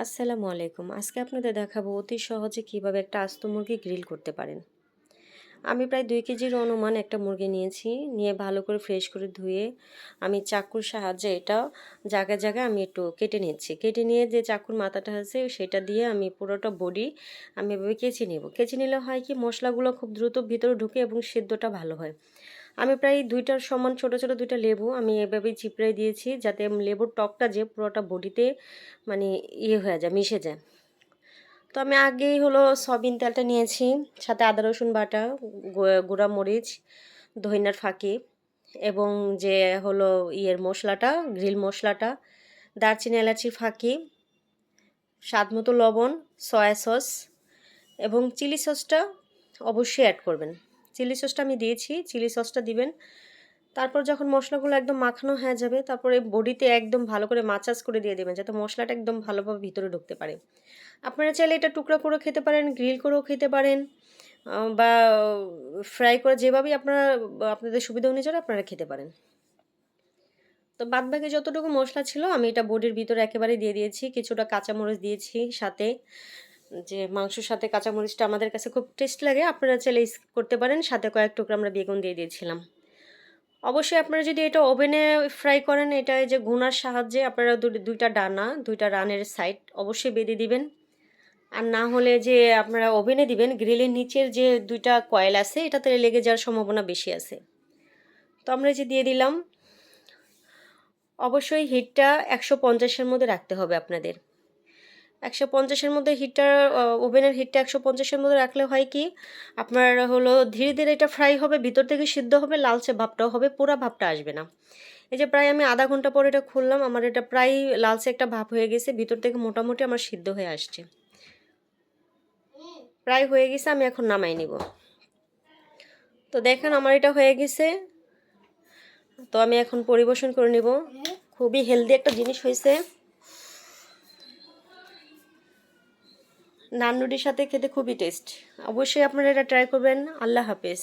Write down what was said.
আসসালামু আলাইকুম। আজকে আপনাদের দেখাবো অতি সহজে কিভাবে একটা আস্ত মুরগি গ্রিল করতে পারেন। আমি প্রায় 2 কেজির অনুমান একটা মুরগি নিয়েছি। নিয়ে ভালো করে ফ্রেশ করে ধুয়ে আমি চাকুর সাহায্যে এটা জায়গায়, জায়গায় আমি একটু কেটে নিচ্ছি। কেটে নিয়ে যে চাকুর মাথাটা আছে সেটা দিয়ে আমি পুরোটা বডি আমি এভাবে কেচে নেব। কেচে নিলে হয় কি মশলাগুলো খুব দ্রুত ভিতরে ঢুকে এবং সেদ্ধটা ভালো হয়। আমি প্রায় 2টার সমান ছোট, ছোট 2টা লেবু আমি এভাবেই চিপড়ে দিয়েছি যাতে লেবুর টকটা যে পুরোটা বডিতে মানে হয়ে যায়, মিশে যায়। তো আমি আগেই হলো সয়াবিন তেলটা নিয়েছি, সাথে আদা রসুন বাটা, গুঁড়া মরিচ, ধইন্যার ফাঁকি এবং যে হলো মশলাটা, গ্রিল মশলাটা, দারচিনি এলাচির ফাঁকি, স্বাদমতো লবণ, সয়া সস এবং চিলি সসটা অবশ্যই অ্যাড করবেন। চিলি সসটা আমি দিয়েছি, চিলি সসটা দিবেন। তারপর যখন মশলাগুলো একদম মাখানো হয়ে যাবে, তারপরে বডিতে একদম ভালো করে মাসাজ করে দিয়ে দেবেন যাতে মশলাটা একদম ভালোভাবে ভিতরে ঢুকতে পারে। আপনারা চাইলে এটা টুকরা করেও খেতে পারেন, গ্রিল করেও খেতে পারেন, বা ফ্রাই করে যেভাবেই আপনাদের সুবিধা অনুযায়ী আপনারা খেতে পারেন। তো বাদবাকি যতটুকু মশলা ছিল আমি এটা বডির ভিতরে একেবারে দিয়ে দিয়েছি। কিছুটা কাঁচামরিচ দিয়েছি সাথে, যে মাংসর সাথে কাঁচামরিচটা আমাদের কাছে খুব টেস্ট লাগে। আপনারা চাইলে করতে পারেন। সাথে কয়েক টুকরা আমরা বেগুন দিয়ে দিয়েছিলাম। অবশ্যই আপনারা যদি এটা ওভেনে ফ্রাই করেন, এটা এই যে গুনার সাহায্যে আপনারা 2টা ডানা, 2টা রানের সাইড অবশ্যই বেঁধে দিবেন। আর না হলে যে আপনারা ওভেনে দিবেন, গ্রিলের নিচের যে 2টা কয়েল আছে এটাতে লেগে যাওয়ার সম্ভাবনা বেশি আছে। তো আমরা এই যে দিয়ে দিলাম। অবশ্যই হিটটা 150 এর মধ্যে রাখতে হবে আপনাদের। 150 এর মধ্যে ওভেনের হিটটা 150 এর মধ্যে রাখলে হয় কি আপনার হলো ধীরে, ধীরে এটা ফ্রাই হবে, ভিতর থেকে সিদ্ধ হবে, লালচে ভাবটাও হবে, পোড়া ভাবটা আসবে না। এই যে প্রায় আমি আধা ঘন্টা পর এটা খুললাম, আমার এটা প্রায় লালচে একটা ভাব হয়ে গেছে, ভিতর থেকে মোটামুটি আমার সিদ্ধ হয়ে আসছে। প্রায় হয়ে গেছে, আমি এখন নামাই নিব। তো দেখেন আমার এটা হয়ে গেছে। তো আমি এখন পরিবেশন করে নিব। খুবই হেলদি একটা জিনিস হয়েছে। নান রুটির সাথে খেতে খুবই টেস্ট। অবশ্যই আপনারা এটা ট্রাই করবেন। আল্লাহ হাফেজ।